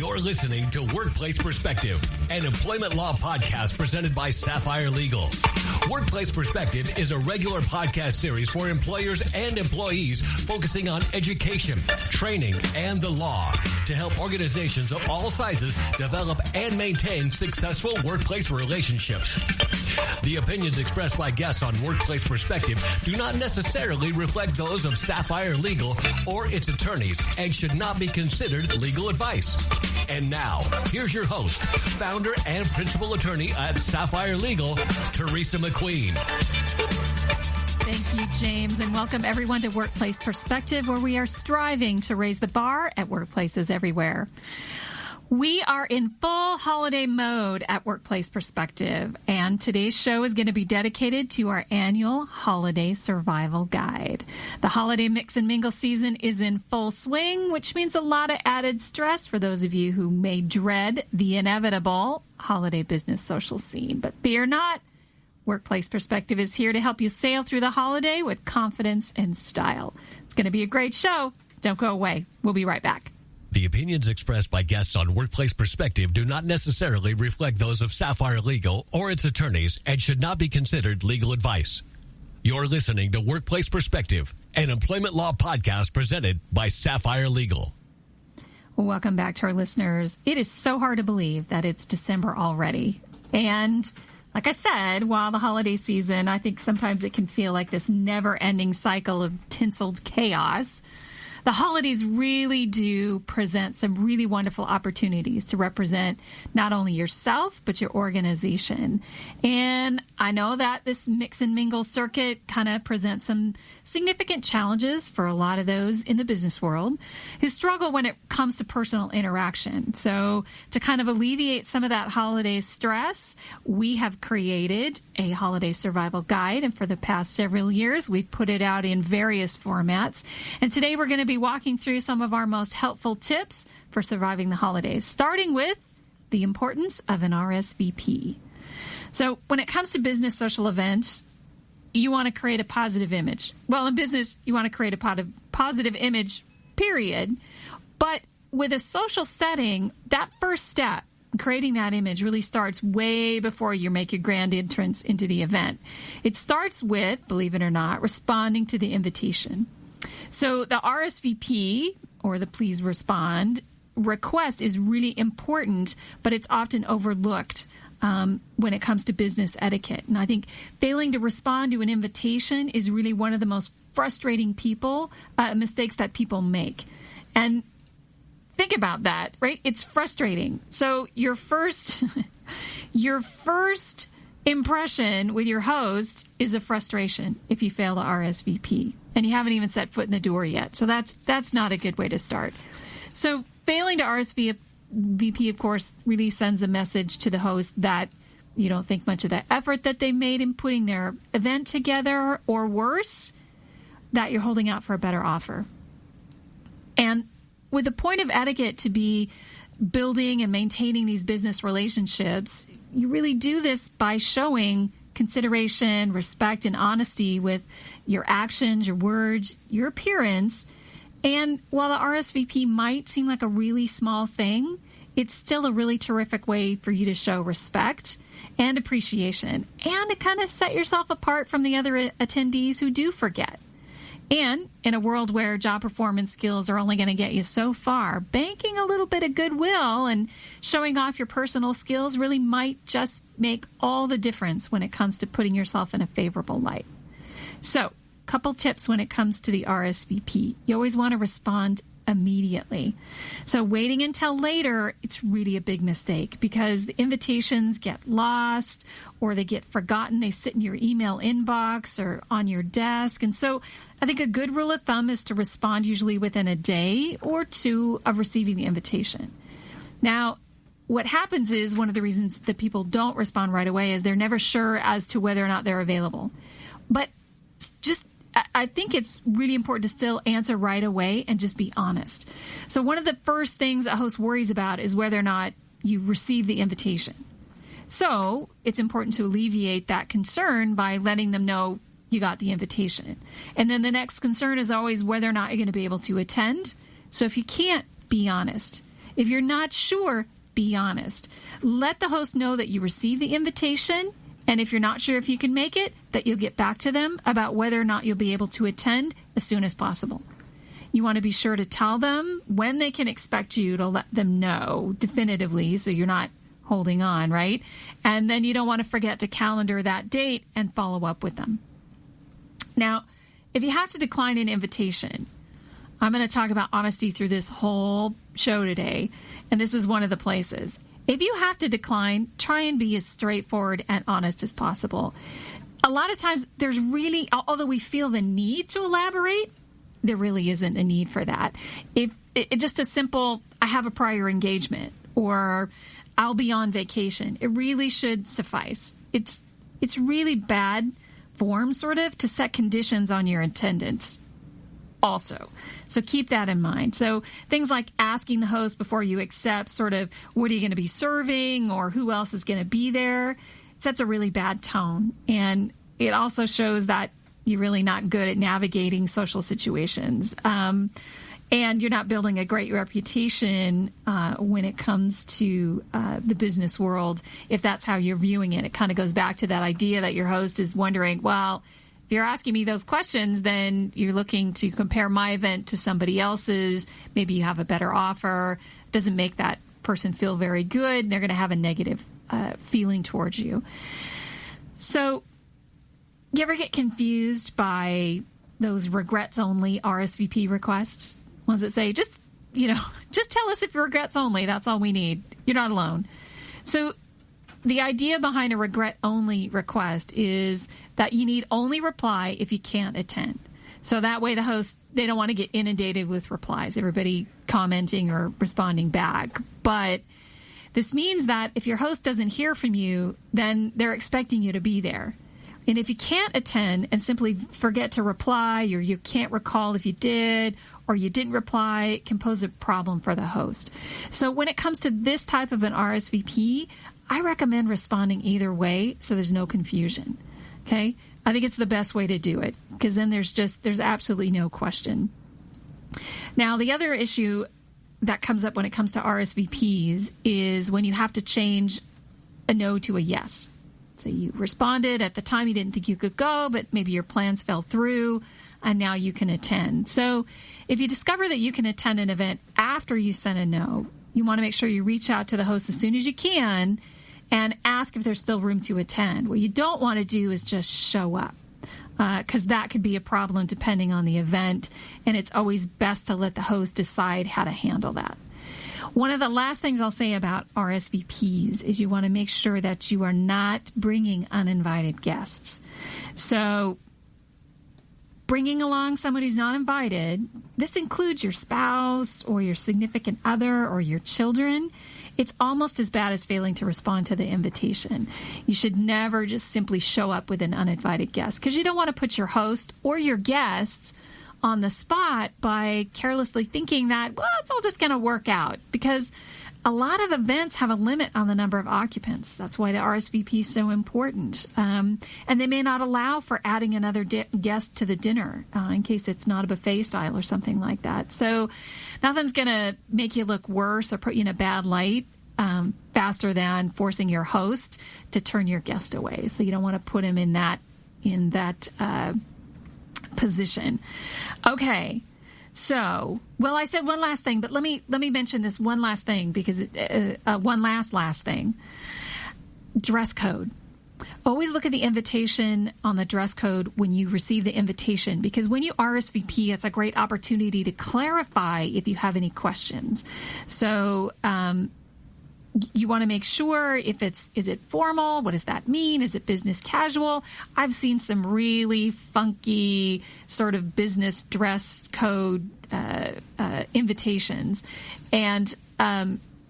You're listening to Workplace Perspective, an employment law podcast presented by SAFFIRE Legal. Workplace Perspective is a regular podcast series for employers and employees focusing on education, training, and the law to help organizations of all sizes develop and maintain successful workplace relationships. The opinions expressed by guests on Workplace Perspective do not necessarily reflect those of SAFFIRE Legal or its attorneys and should not be considered legal advice. And now, here's your host, founder and principal attorney at SAFFIRE Legal, Teresa McQueen. Thank you, James, and welcome everyone to Workplace Perspective, where we are striving to raise the bar at workplaces everywhere. We are in full holiday mode at Workplace Perspective, and today's show is going to be dedicated to our annual Holiday Survival Guide. The holiday mix and mingle season is in full swing, which means a lot of added stress for those of you who may dread the inevitable holiday business social scene. But fear not, Workplace Perspective is here to help you sail through the holiday with confidence and style. It's going to be a great show. Don't go away. We'll be right back. The opinions expressed by guests on Workplace Perspective do not necessarily reflect those of SAFFIRE Legal or its attorneys and should not be considered legal advice. You're listening to Workplace Perspective, an employment law podcast presented by SAFFIRE Legal. Well, welcome back to our listeners. It is so hard to believe that it's December already. And like I said, while the holiday season, I think sometimes it can feel like this never-ending cycle of tinseled chaos. The holidays really do present some really wonderful opportunities to represent not only yourself, but your organization. And I know that this mix and mingle circuit kind of presents some significant challenges for a lot of those in the business world who struggle when it comes to personal interaction. So to kind of alleviate some of that holiday stress, we have created a holiday survival guide. And for the past several years, we've put it out in various formats. And today we're going to be walking through some of our most helpful tips for surviving the holidays, starting with the importance of an RSVP. So when it comes to business social events, you want to create a positive image. Well, in business, you want to create a positive image, period. But with a social setting, that first step, creating that image, really starts way before you make your grand entrance into the event. It starts with, believe it or not, responding to the invitation. So the RSVP, or the please respond, request is really important, but it's often overlooked when it comes to business etiquette. And I think failing to respond to an invitation is really one of the most frustrating mistakes that people make. And think about that, right? It's frustrating. So your first impression with your host is a frustration if you fail to RSVP and you haven't even set foot in the door yet. So that's not a good way to start. So failing to RSVP, of course, really sends a message to the host that you don't think much of the effort that they made in putting their event together, or worse, that you're holding out for a better offer. And with the point of etiquette to be building and maintaining these business relationships, you really do this by showing consideration, respect, and honesty with your actions, your words, your appearance. And while the RSVP might seem like a really small thing, it's still a really terrific way for you to show respect and appreciation and to kind of set yourself apart from the other attendees who do forget. And in a world where job performance skills are only going to get you so far, banking a little bit of goodwill and showing off your personal skills really might just make all the difference when it comes to putting yourself in a favorable light. So, couple tips when it comes to the RSVP. You always want to respond immediately. So waiting until later, it's really a big mistake because the invitations get lost or they get forgotten. They sit in your email inbox or on your desk. And so I think a good rule of thumb is to respond usually within a day or two of receiving the invitation. Now, what happens is one of the reasons that people don't respond right away is they're never sure as to whether or not they're available. But I think it's really important to still answer right away and just be honest. So one of the first things a host worries about is whether or not you receive the invitation. So it's important to alleviate that concern by letting them know you got the invitation. And then the next concern is always whether or not you're going to be able to attend. So if you can't, be honest. If you're not sure, be honest. Let the host know that you received the invitation, and if you're not sure if you can make it, that you'll get back to them about whether or not you'll be able to attend as soon as possible. You want to be sure to tell them when they can expect you to let them know definitively so you're not holding on, right? And then you don't want to forget to calendar that date and follow up with them. Now, if you have to decline an invitation, I'm going to talk about honesty through this whole show today, and this is one of the places. If you have to decline, try and be as straightforward and honest as possible. A lot of times there's really, although we feel the need to elaborate, there really isn't a need for that. If just a simple, I have a prior engagement, or I'll be on vacation, it really should suffice. It's really bad form, sort of, to set conditions on your attendance also. So keep that in mind. So things like asking the host before you accept, sort of, what are you going to be serving, or who else is going to be there, sets a really bad tone. And it also shows that you're really not good at navigating social situations. And you're not building a great reputation when it comes to the business world, if that's how you're viewing it. It kind of goes back to that idea that your host is wondering, well, if you're asking me those questions, then you're looking to compare my event to somebody else's. Maybe you have a better offer. Doesn't make that person feel very good. They're going to have a negative feeling towards you. So you ever get confused by those regrets only RSVP requests? Ones that say, just tell us if regrets only. That's all we need. You're not alone. So the idea behind a regret only request is that you need only reply if you can't attend. So that way the host, they don't want to get inundated with replies, everybody commenting or responding back. But this means that if your host doesn't hear from you, then they're expecting you to be there. And if you can't attend and simply forget to reply, or you can't recall if you did, or you didn't reply, it can pose a problem for the host. So when it comes to this type of an RSVP, I recommend responding either way so there's no confusion. Okay? I think it's the best way to do it, because then there's absolutely no question. Now, the other issue that comes up when it comes to RSVPs is when you have to change a no to a yes. So you responded at the time you didn't think you could go, but maybe your plans fell through, and now you can attend. So if you discover that you can attend an event after you sent a no, you want to make sure you reach out to the host as soon as you can and ask if there's still room to attend. What you don't want to do is just show up, because that could be a problem depending on the event, and it's always best to let the host decide how to handle that. One of the last things I'll say about RSVPs is you want to make sure that you are not bringing uninvited guests. So bringing along someone who's not invited, this includes your spouse or your significant other or your children. It's almost as bad as failing to respond to the invitation. You should never just simply show up with an uninvited guest, because you don't want to put your host or your guests on the spot by carelessly thinking that, well, it's all just going to work out, because a lot of events have a limit on the number of occupants. That's why the RSVP is so important. And they may not allow for adding another guest to the dinner in case it's not a buffet style or something like that. So nothing's going to make you look worse or put you in a bad light faster than forcing your host to turn your guest away. So you don't want to put him in that position. Okay. So, well, I said one last thing, but let me mention this one last thing, because one last thing. Dress code. Always look at the invitation on the dress code when you receive the invitation, because when you RSVP, it's a great opportunity to clarify if you have any questions. So, you want to make sure is it formal? What does that mean? Is it business casual? I've seen some really funky sort of business dress code invitations. And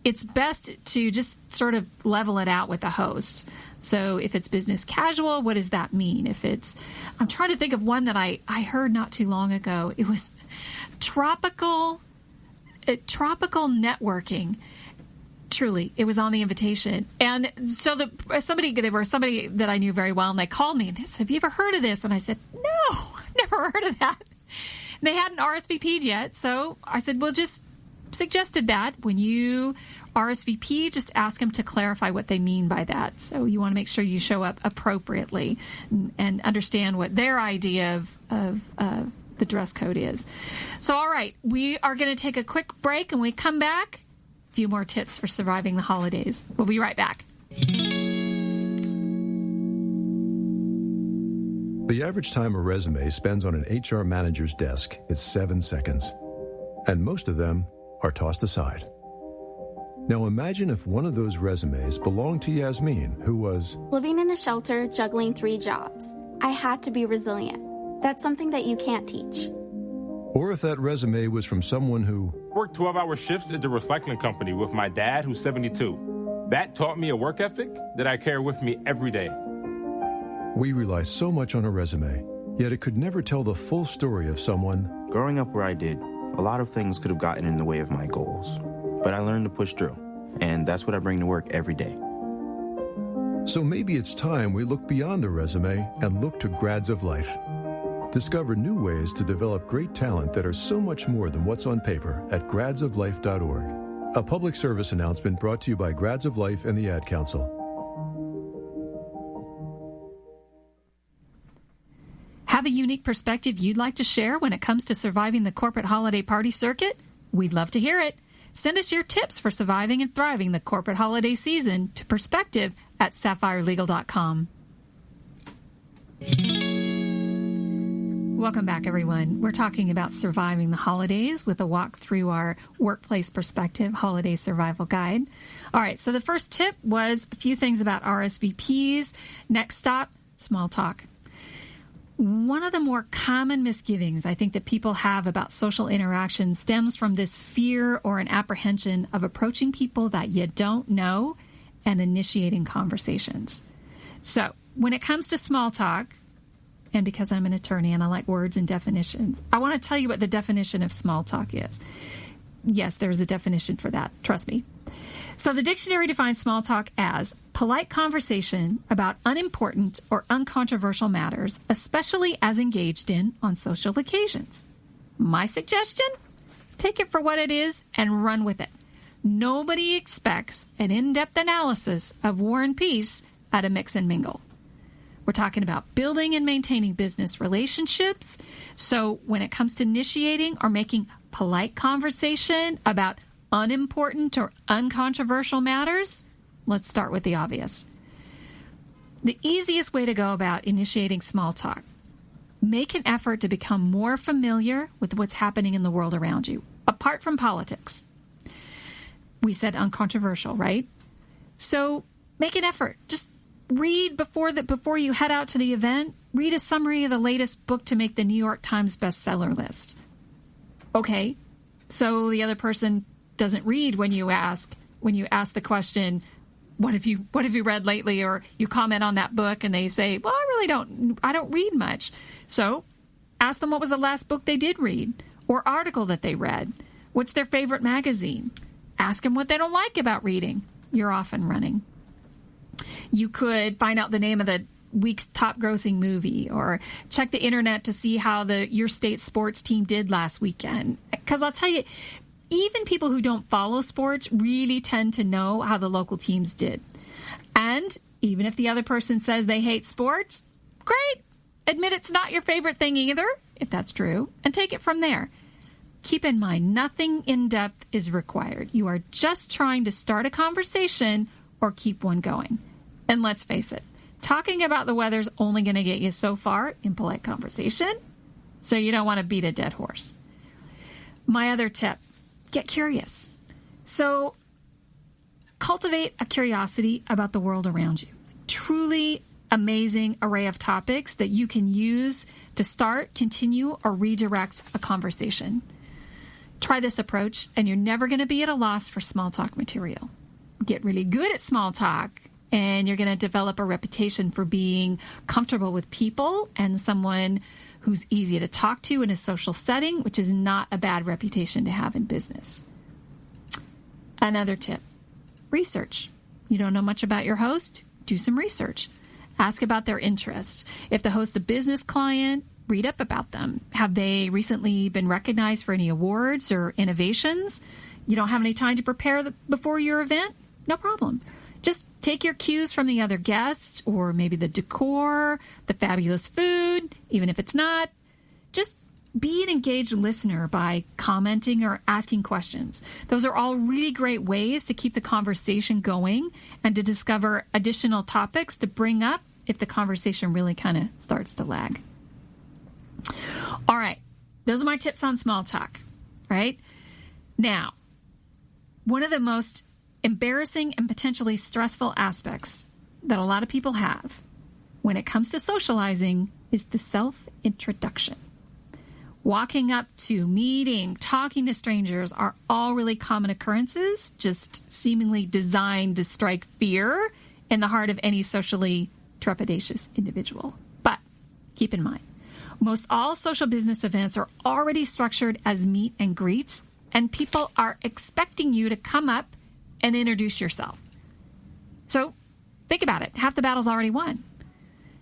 it's best to just sort of level it out with the host. So if it's business casual, what does that mean? I'm trying to think of one that I heard not too long ago. It was tropical networking. Truly, it was on the invitation. And so somebody that I knew very well, and they called me and they said, have you ever heard of this? And I said, no, never heard of that. And they hadn't RSVP'd yet. So I said, well, just suggested that when you RSVP, just ask them to clarify what they mean by that. So you want to make sure you show up appropriately and understand what their idea of the dress code is. So, all right, we are going to take a quick break, and when we come back, a few more tips for surviving the holidays. We'll be right back. The average time a resume spends on an HR manager's desk is 7 seconds, and most of them are tossed aside. Now imagine if one of those resumes belonged to Yasmin, who was living in a shelter, juggling 3 jobs. I had to be resilient. That's something that you can't teach. Or if that resume was from someone who worked 12-hour shifts at the recycling company with my dad, who's 72. That taught me a work ethic that I carry with me every day. We rely so much on a resume, yet it could never tell the full story of someone. Growing up where I did, a lot of things could have gotten in the way of my goals. But I learned to push through, and that's what I bring to work every day. So maybe it's time we look beyond the resume and look to Grads of Life. Discover new ways to develop great talent that are so much more than what's on paper at gradsoflife.org. A public service announcement brought to you by Grads of Life and the Ad Council. Have a unique perspective you'd like to share when it comes to surviving the corporate holiday party circuit? We'd love to hear it. Send us your tips for surviving and thriving the corporate holiday season to perspective@sapphirelegal.com. Welcome back, everyone. We're talking about surviving the holidays with a walk through our Workplace Perspective Holiday Survival Guide. All right, so the first tip was a few things about RSVPs. Next stop, small talk. One of the more common misgivings I think that people have about social interaction stems from this fear or an apprehension of approaching people that you don't know and initiating conversations. So when it comes to small talk, and because I'm an attorney and I like words and definitions, I want to tell you what the definition of small talk is. Yes, there's a definition for that. Trust me. So the dictionary defines small talk as polite conversation about unimportant or uncontroversial matters, especially as engaged in on social occasions. My suggestion? Take it for what it is and run with it. Nobody expects an in-depth analysis of War and Peace at a mix and mingle. We're talking about building and maintaining business relationships. So when it comes to initiating or making polite conversation about unimportant or uncontroversial matters, let's start with the obvious. The easiest way to go about initiating small talk: make an effort to become more familiar with what's happening in the world around you, apart from politics. We said uncontroversial, right? So make an effort. Just read before you head out to the event. Read a summary of the latest book to make the New York Times bestseller list. Okay, so the other person doesn't read when you ask the question, what have you read lately? Or you comment on that book and they say, well, I don't read much. So ask them what was the last book they did read or article that they read. What's their favorite magazine? Ask them what they don't like about reading. You're off and running. You could find out the name of the week's top grossing movie or check the internet to see how your state sports team did last weekend. Because I'll tell you, even people who don't follow sports really tend to know how the local teams did. And even if the other person says they hate sports, great. Admit it's not your favorite thing either, if that's true, and take it from there. Keep in mind, nothing in-depth is required. You are just trying to start a conversation or keep one going. And let's face it, talking about the weather's only going to get you so far in polite conversation, so you don't want to beat a dead horse. My other tip: get curious. So cultivate a curiosity about the world around you. Truly amazing array of topics that you can use to start, continue, or redirect a conversation. Try this approach, and you're never going to be at a loss for small talk material. Get really good at small talk, and you're going to develop a reputation for being comfortable with people and someone who's easy to talk to in a social setting, which is not a bad reputation to have in business. Another tip: research. You don't know much about your host? Do some research. Ask about their interests. If the host's a business client, read up about them. Have they recently been recognized for any awards or innovations? You don't have any time to prepare before your event? No problem. Just take your cues from the other guests, or maybe the decor, the fabulous food, even if it's not. Just be an engaged listener by commenting or asking questions. Those are all really great ways to keep the conversation going and to discover additional topics to bring up if the conversation really kind of starts to lag. All right. Those are my tips on small talk, right? Now, one of the most embarrassing and potentially stressful aspects that a lot of people have when it comes to socializing is the self-introduction. Walking up to, meeting, talking to strangers are all really common occurrences, just seemingly designed to strike fear in the heart of any socially trepidatious individual. But keep in mind, most all social business events are already structured as meet and greets, and people are expecting you to come up and introduce yourself. So think about it. Half the battle's already won.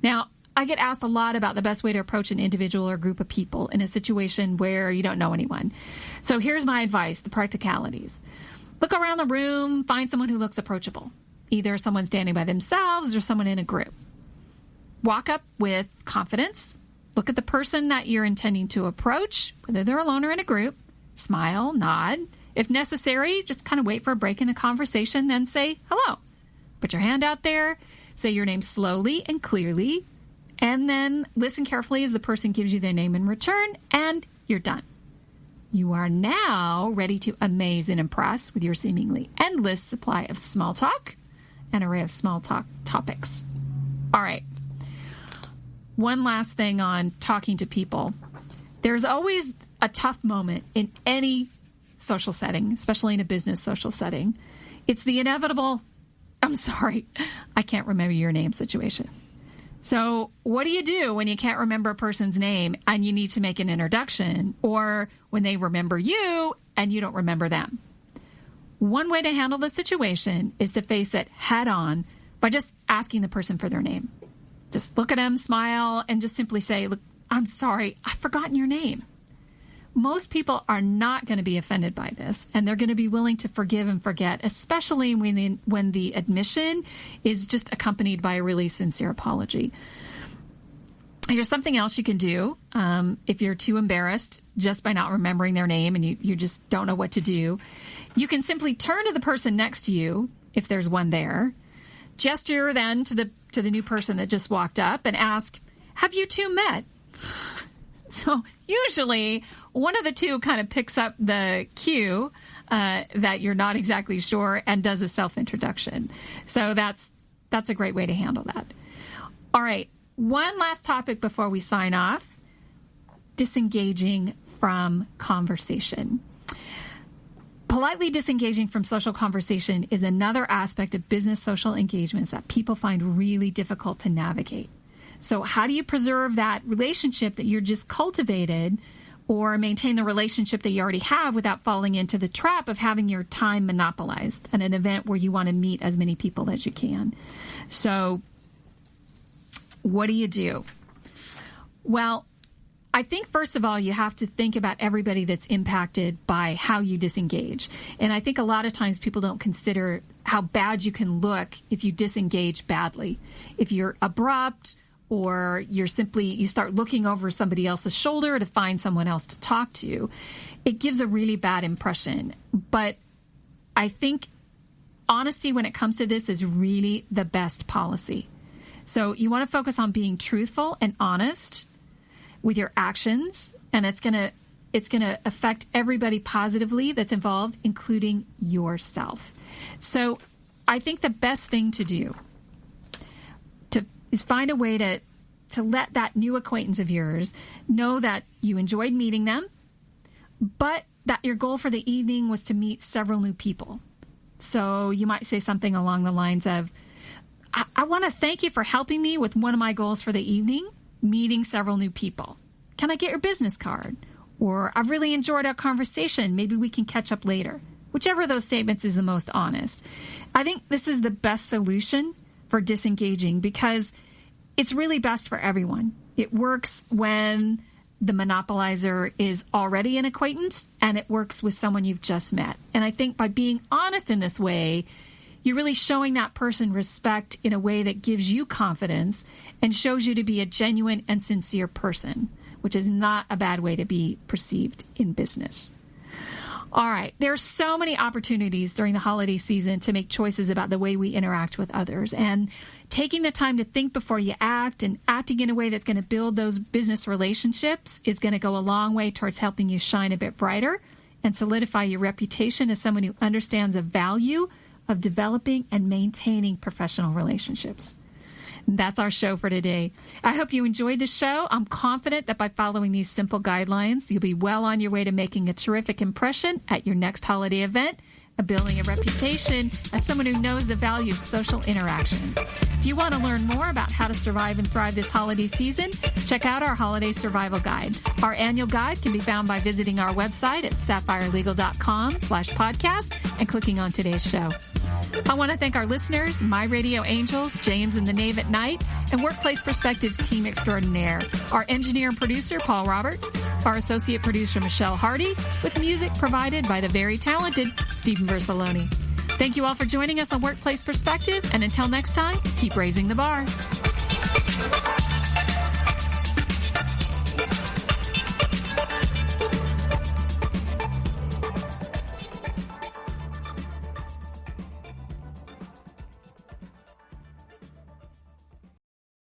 Now, I get asked a lot about the best way to approach an individual or group of people in a situation where you don't know anyone. So here's my advice, the practicalities. Look around the room, find someone who looks approachable. Either someone standing by themselves or someone in a group. Walk up with confidence. Look at the person that you're intending to approach, whether they're alone or in a group. Smile, nod. If necessary, just kind of wait for a break in the conversation, then say hello. Put your hand out there, say your name slowly and clearly, and then listen carefully as the person gives you their name in return, and you're done. You are now ready to amaze and impress with your seemingly endless supply of small talk, an array of small talk topics. All right. One last thing on talking to people. There's always a tough moment in any social setting, especially in a business social setting. It's the inevitable, I'm sorry, I can't remember your name situation. So what do you do when you can't remember a person's name and you need to make an introduction, or when they remember you and you don't remember them? One way to handle the situation is to face it head on by just asking the person for their name. Just look at them, smile, and just simply say, "Look, I'm sorry, I've forgotten your name." Most people are not going to be offended by this, and they're going to be willing to forgive and forget, especially when the admission is just accompanied by a really sincere apology. Here's something else you can do if you're too embarrassed just by not remembering their name and you just don't know what to do. You can simply turn to the person next to you, if there's one there, gesture then to the new person that just walked up and ask, "Have you two met?" So usually one of the two kind of picks up the cue that you're not exactly sure and does a self-introduction. So that's a great way to handle that. All right. One last topic before we sign off: disengaging from conversation. Politely disengaging from social conversation is another aspect of business social engagements that people find really difficult to navigate. So how do you preserve that relationship that you're just cultivated, or maintain the relationship that you already have without falling into the trap of having your time monopolized at an event where you want to meet as many people as you can? So what do? Well, I think, first of all, you have to think about everybody that's impacted by how you disengage. And I think a lot of times people don't consider how bad you can look if you disengage badly. If you're abrupt, or you start looking over somebody else's shoulder to find someone else to talk to, it gives a really bad impression. But I think honesty when it comes to this is really the best policy. So you want to focus on being truthful and honest with your actions, and it's going to affect everybody positively that's involved, including yourself. So I think the best thing to do is find a way to let that new acquaintance of yours know that you enjoyed meeting them, but that your goal for the evening was to meet several new people. So you might say something along the lines of, I want to thank you for helping me with one of my goals for the evening, meeting several new people. Can I get your business card? Or, I've really enjoyed our conversation. Maybe we can catch up later. Whichever of those statements is the most honest. I think this is the best solution for disengaging, because it's really best for everyone. It works when the monopolizer is already an acquaintance and it works with someone you've just met. And I think by being honest in this way, you're really showing that person respect in a way that gives you confidence and shows you to be a genuine and sincere person, which is not a bad way to be perceived in business. All right. There are so many opportunities during the holiday season to make choices about the way we interact with others. And taking the time to think before you act and acting in a way that's going to build those business relationships is going to go a long way towards helping you shine a bit brighter and solidify your reputation as someone who understands the value of developing and maintaining professional relationships. That's our show for today. I hope you enjoyed the show. I'm confident that by following these simple guidelines, you'll be well on your way to making a terrific impression at your next holiday event and building a reputation as someone who knows the value of social interaction. If you want to learn more about how to survive and thrive this holiday season, check out our Holiday Survival Guide. Our annual guide can be found by visiting our website at sapphirelegal.com/podcast and clicking on today's show. I want to thank our listeners, My Radio Angels, James and the Knave at Night, and Workplace Perspectives team extraordinaire, our engineer and producer, Paul Roberts, our associate producer, Michelle Hardy, with music provided by the very talented Stephen Versaloni. Thank you all for joining us on Workplace Perspective, and until next time, keep raising the bar.